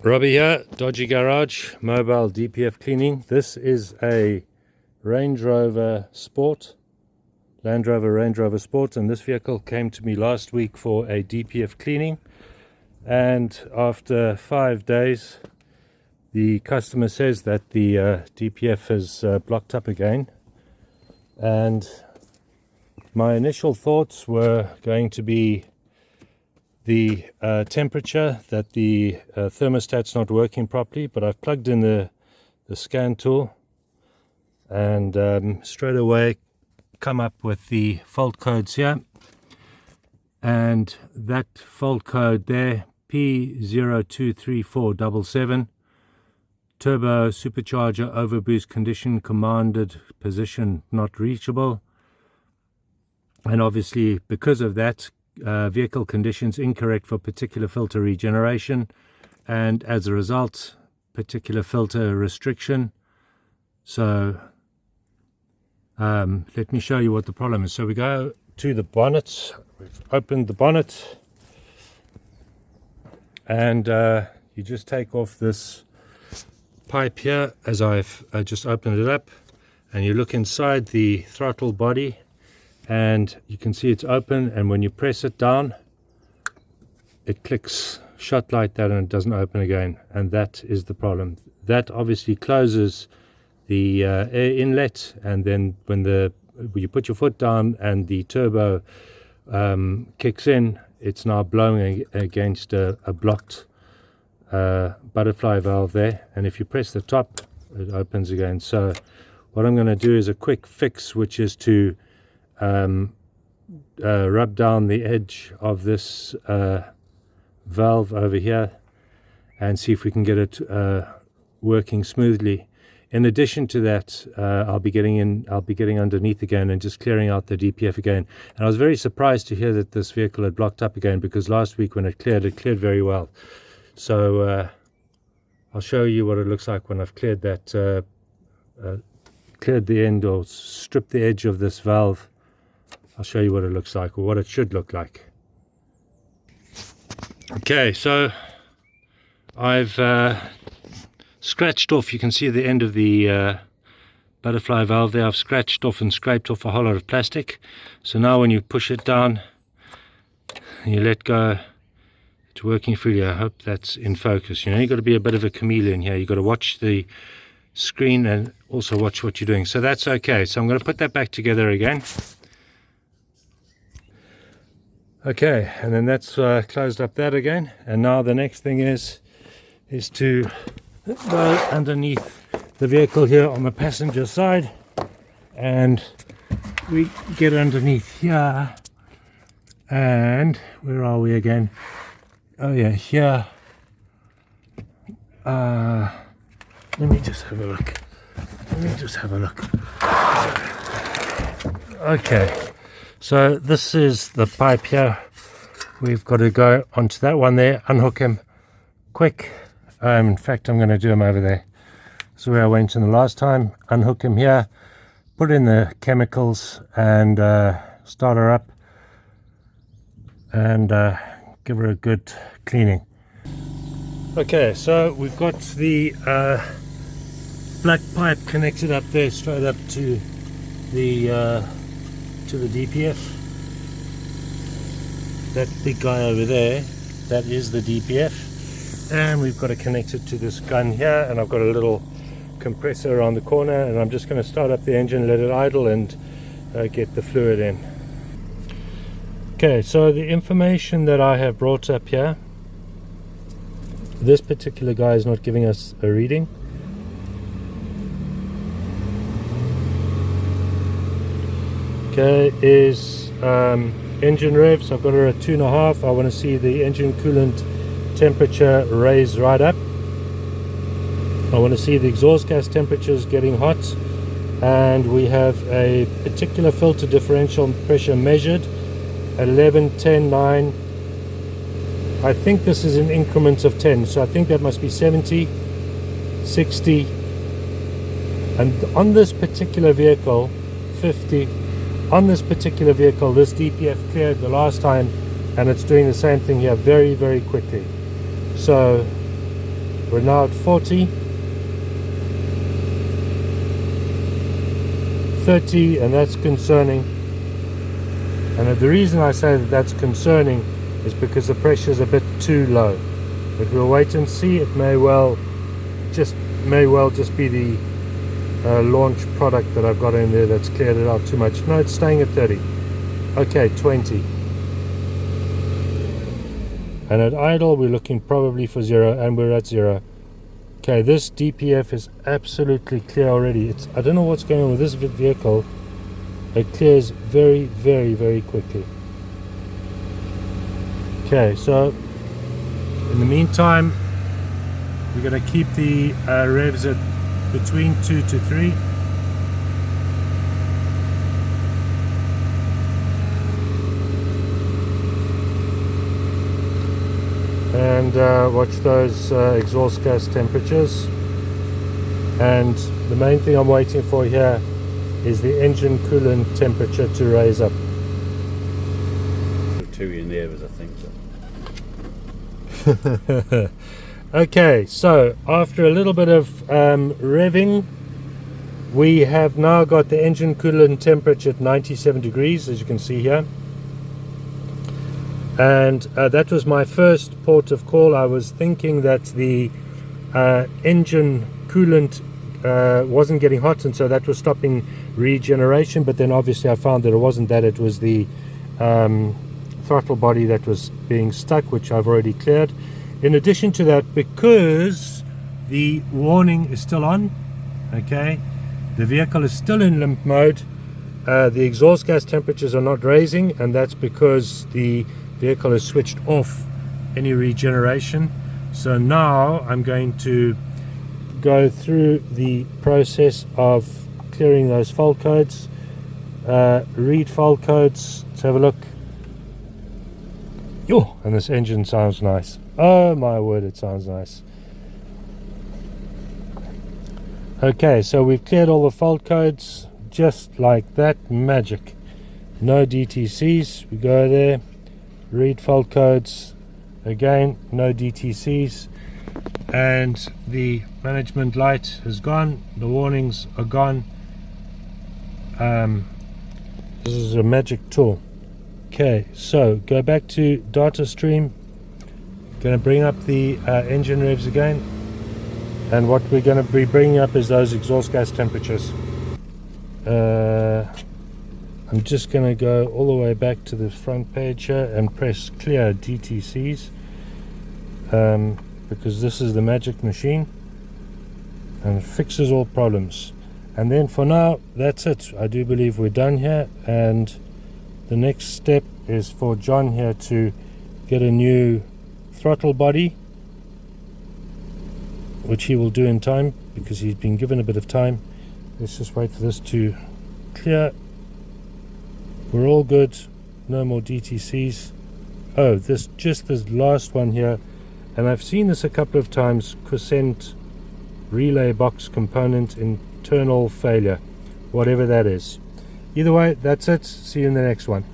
Robby here, Dodgy Garage, mobile DPF cleaning. This is a Range Rover Sport, Range Rover Sport, and this vehicle came to me last week for a DPF cleaning, and after 5 days the customer says that the DPF has blocked up again. And my initial thoughts were going to be the temperature, that the thermostat's not working properly, but I've plugged in the scan tool and straight away come up with the fault codes here, and that fault code there, P0234-77, turbo supercharger overboost condition, commanded position not reachable, and obviously because of that, vehicle conditions incorrect for particular filter regeneration, and as a result particular filter restriction. So let me show you what the problem is. So we go to the bonnet, we've opened the bonnet, and you just take off this pipe here as I've just opened it up, and you look inside the throttle body and you can see it's open, and when you press it down it clicks shut like that and it doesn't open again, and that is the problem. That obviously closes the air inlet, and then when you put your foot down and the turbo kicks in, it's now blowing against a blocked butterfly valve there, and if you press the top it opens again. So what I'm going to do is a quick fix, which is to rub down the edge of this valve over here and see if we can get it working smoothly. In addition to that, I'll be getting underneath again and just clearing out the DPF again. And I was very surprised to hear that this vehicle had blocked up again, because last week when it cleared very well. So I'll show you what it looks like when I've cleared that, cleared the end or stripped the edge of this valve. I'll show you what it looks like, or what it should look like. Okay, so I've scratched off, you can see the end of the butterfly valve there. I've scratched off and scraped off a whole lot of plastic. So now when you push it down and you let go, it's working freely. I hope that's in focus. You know, you've got to be a bit of a chameleon here. You've got to watch the screen and also watch what you're doing. So that's okay. So I'm going to put that back together again. Okay, and then that's closed up that again, and now the next thing is to go underneath the vehicle here on the passenger side, and we get underneath here, and where are we again? Oh yeah, here. Let me just have a look. Okay, so this is the pipe here. We've got to go onto that one there, unhook him quick. In fact, I'm going to do him over there. So where I went in the last time, unhook him here, put in the chemicals, and start her up, and give her a good cleaning. Okay, so we've got the black pipe connected up there, straight up to the DPF. That big guy over there, that is the DPF, and we've got to connect it to this gun here, and I've got a little compressor around the corner, and I'm just going to start up the engine, let it idle, and get the fluid in. Okay, so the information that I have brought up here, this particular guy is not giving us a reading. Okay, is engine revs. I've got her at 2.5. I want to see the engine coolant temperature raise right up. I want to see the exhaust gas temperatures getting hot, and we have a particular filter differential pressure measured, 11, 10, 9. I think this is in increments of 10, so I think that must be 70, 60, and on this particular vehicle 50. On this particular vehicle, this DPF cleared the last time, and it's doing the same thing here very, very quickly. So We're now at 40, 30, and that's concerning. And the reason I say that that's concerning is because the pressure is a bit too low. But we'll wait and see. It may well just be the launch product that I've got in there that's cleared it out too much. No, it's staying at 30. Okay, 20. And at idle we're looking probably for 0, and we're at 0. Okay, this DPF is absolutely clear already. I don't know what's going on with this vehicle. It clears very, very, very quickly. Okay, so in the meantime, we're going to keep the revs at between 2 to 3. And watch those exhaust gas temperatures. And the main thing I'm waiting for here is the engine coolant temperature to raise up. 2 in there, I think so. Okay, so after a little bit of revving, we have now got the engine coolant temperature at 97 degrees, as you can see here. And that was my first port of call. I was thinking that the engine coolant wasn't getting hot, and so that was stopping regeneration. But then obviously I found that it wasn't that, it was the throttle body that was being stuck, which I've already cleared. In addition to that, because the warning is still on, okay, the vehicle is still in limp mode, the exhaust gas temperatures are not raising, and that's because the vehicle has switched off any regeneration. So now I'm going to go through the process of clearing those fault codes, read fault codes. Let's have a look. Yo, and this engine sounds nice. Oh my word, it sounds nice. Okay, so we've cleared all the fault codes just like that. Magic. No DTCs. We go there, read fault codes, again no DTCs, and the management light is gone, the warnings are gone. This is a magic tool. Okay, so go back to data stream, going to bring up the engine revs again, and what we're going to be bringing up is those exhaust gas temperatures. I'm just going to go all the way back to the front page here and press clear DTCs, because this is the magic machine and it fixes all problems. And then for now, that's it. I do believe we're done here, and the next step is for John here to get a new throttle body, which he will do in time because he's been given a bit of time. Let's just wait for this to clear. We're all good, no more DTCs. Oh, this last one here, and I've seen this a couple of times, quiescent relay box component internal failure, whatever that is. Either way, that's it. See you in the next one.